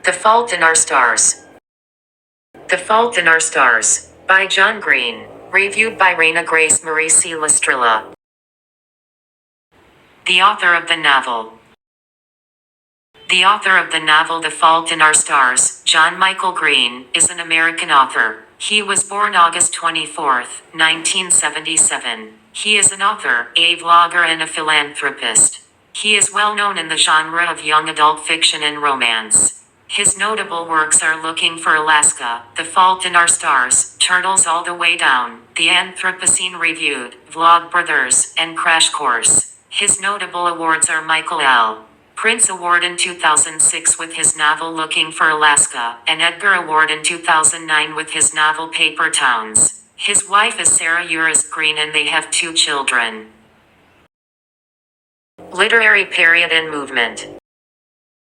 The Fault in Our Stars. The Fault in Our Stars, by John Green. Reviewed by Raina Grace Marie C. Lestrilla. The author of the novel. The author of the novel The Fault in Our Stars, John Michael Green, is an American author. He was born August 24, 1977. He is an author, a vlogger and a philanthropist. He is well known in the genre of young adult fiction and romance. His notable works are Looking for Alaska, The Fault in Our Stars, Turtles All the Way Down, The Anthropocene Reviewed, Vlog Brothers, and Crash Course. His notable awards are Michael L. Prince Award in 2006 with his novel Looking for Alaska, and Edgar Award in 2009 with his novel Paper Towns. His wife is Sarah Uris Green and they have 2 children. Literary period and movement.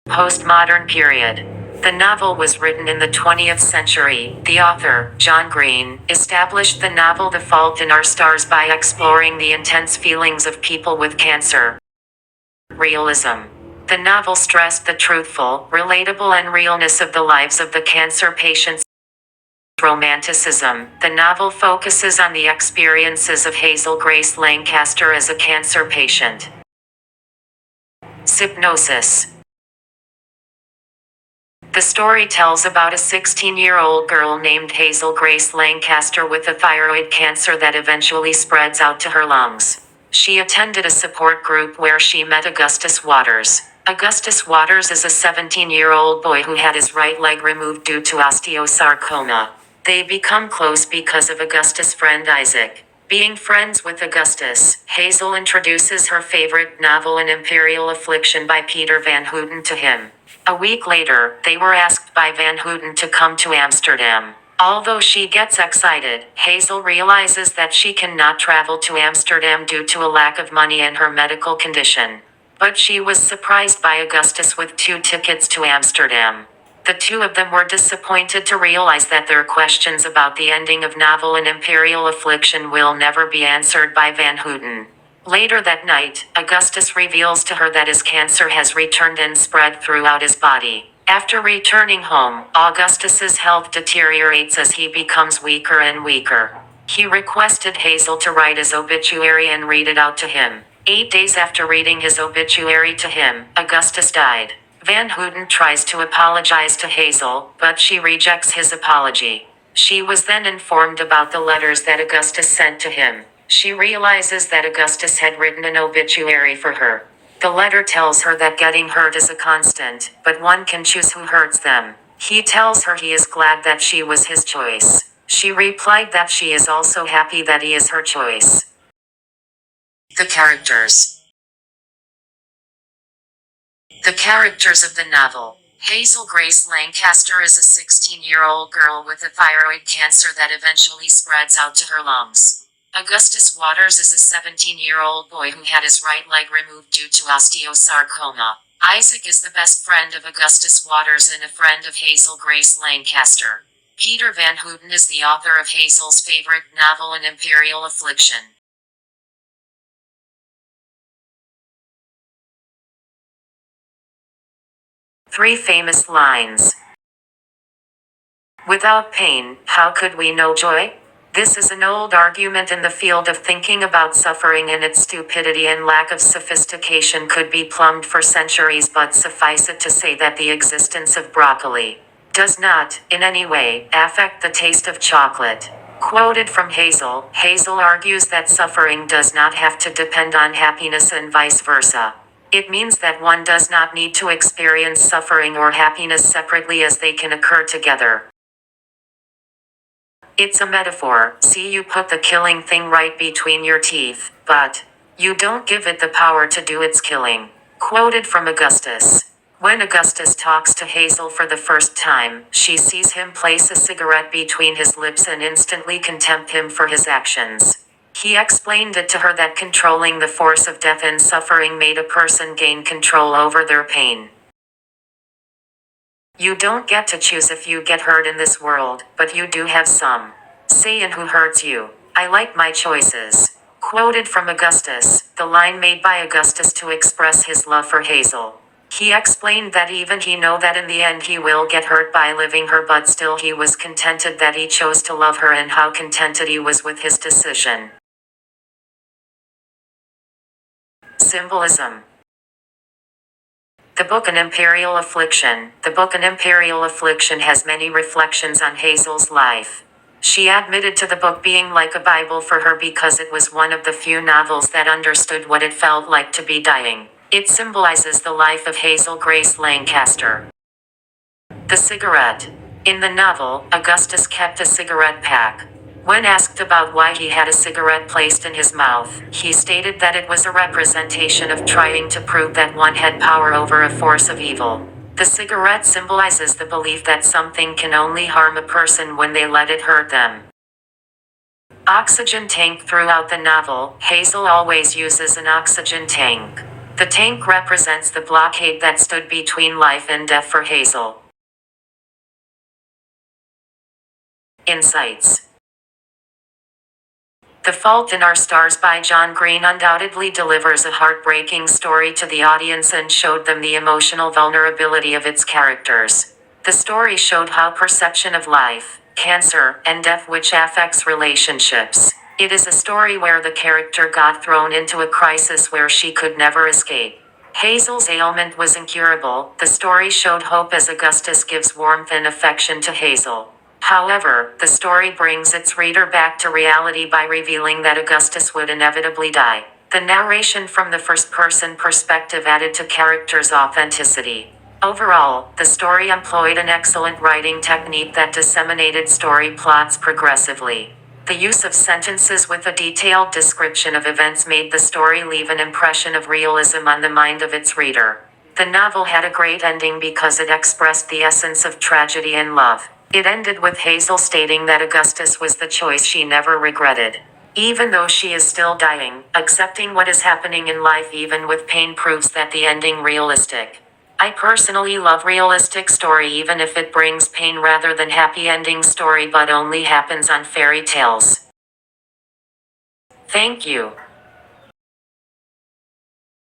Postmodern period. The novel was written in the 20th century. The author, John Green, established the novel The Fault in Our Stars by exploring the intense feelings of people with cancer. Realism. The novel stressed the truthful, relatable and realness of the lives of the cancer patients. Romanticism. The novel focuses on the experiences of Hazel Grace Lancaster as a cancer patient. Hypnosis. The story tells about a 16-year-old girl named Hazel Grace Lancaster with a thyroid cancer that eventually spreads out to her lungs. She attended a support group where she met Augustus Waters. Augustus Waters is a 17-year-old boy who had his right leg removed due to osteosarcoma. They become close because of Augustus' friend Isaac. Being friends with Augustus, Hazel introduces her favorite novel An Imperial Affliction by Peter Van Houten to him. A week later, they were asked by Van Houten to come to Amsterdam. Although she gets excited, Hazel realizes that she cannot travel to Amsterdam due to a lack of money and her medical condition. But she was surprised by Augustus with 2 tickets to Amsterdam. The 2 of them were disappointed to realize that their questions about the ending of novel An Imperial Affliction will never be answered by Van Houten. Later that night, Augustus reveals to her that his cancer has returned and spread throughout his body. After returning home, Augustus's health deteriorates as he becomes weaker and weaker. He requested Hazel to write his obituary and read it out to him. 8 days after reading his obituary to him, Augustus died. Van Houten tries to apologize to Hazel, but she rejects his apology. She was then informed about the letters that Augustus sent to him. She realizes that Augustus had written an obituary for her. The letter tells her that getting hurt is a constant, but one can choose who hurts them. He tells her he is glad that she was his choice. She replied that she is also happy that he is her choice. The characters. The characters of the novel. Hazel Grace Lancaster is a 16-year-old girl with a thyroid cancer that eventually spreads out to her lungs. Augustus Waters is a 17-year-old boy who had his right leg removed due to osteosarcoma. Isaac is the best friend of Augustus Waters and a friend of Hazel Grace Lancaster. Peter Van Houten is the author of Hazel's favorite novel An Imperial Affliction. Three famous lines. Without pain, how could we know joy? This is an old argument in the field of thinking about suffering, and its stupidity and lack of sophistication could be plumbed for centuries, but suffice it to say that the existence of broccoli does not, in any way, affect the taste of chocolate. Quoted from Hazel, Hazel argues that suffering does not have to depend on happiness and vice versa. It means that one does not need to experience suffering or happiness separately, as they can occur together. It's a metaphor. See, you put the killing thing right between your teeth, but you don't give it the power to do its killing. Quoted from Augustus. When Augustus talks to Hazel for the first time, she sees him place a cigarette between his lips and instantly contempt him for his actions. He explained it to her that controlling the force of death and suffering made a person gain control over their pain. You don't get to choose if you get hurt in this world, but you do have some say in who hurts you. I like my choices. Quoted from Augustus, the line made by Augustus to express his love for Hazel. He explained that even he know that in the end he will get hurt by leaving her, but still he was contented that he chose to love her, and how contented he was with his decision. Symbolism. The book An Imperial Affliction. The book An Imperial Affliction has many reflections on Hazel's life. She admitted to the book being like a Bible for her because it was one of the few novels that understood what it felt like to be dying. It symbolizes the life of Hazel Grace Lancaster. The cigarette. In the novel, Augustus kept a cigarette pack. When asked about why he had a cigarette placed in his mouth, he stated that it was a representation of trying to prove that one had power over a force of evil. The cigarette symbolizes the belief that something can only harm a person when they let it hurt them. Oxygen tank. Throughout the novel, Hazel always uses an oxygen tank. The tank represents the blockade that stood between life and death for Hazel. Insights. The Fault in Our Stars by John Green undoubtedly delivers a heartbreaking story to the audience and showed them the emotional vulnerability of its characters. The story showed how perception of life, cancer, and death which affects relationships. It is a story where the character got thrown into a crisis where she could never escape. Hazel's ailment was incurable. The story showed hope as Augustus gives warmth and affection to Hazel. However, the story brings its reader back to reality by revealing that Augustus would inevitably die. The narration from the first-person perspective added to characters' authenticity. Overall, the story employed an excellent writing technique that disseminated story plots progressively. The use of sentences with a detailed description of events made the story leave an impression of realism on the mind of its reader. The novel had a great ending because it expressed the essence of tragedy and love. It ended with Hazel stating that Augustus was the choice she never regretted. Even though she is still dying, accepting what is happening in life even with pain proves that the ending realistic. I personally love realistic story even if it brings pain rather than happy ending story but only happens on fairy tales. Thank you.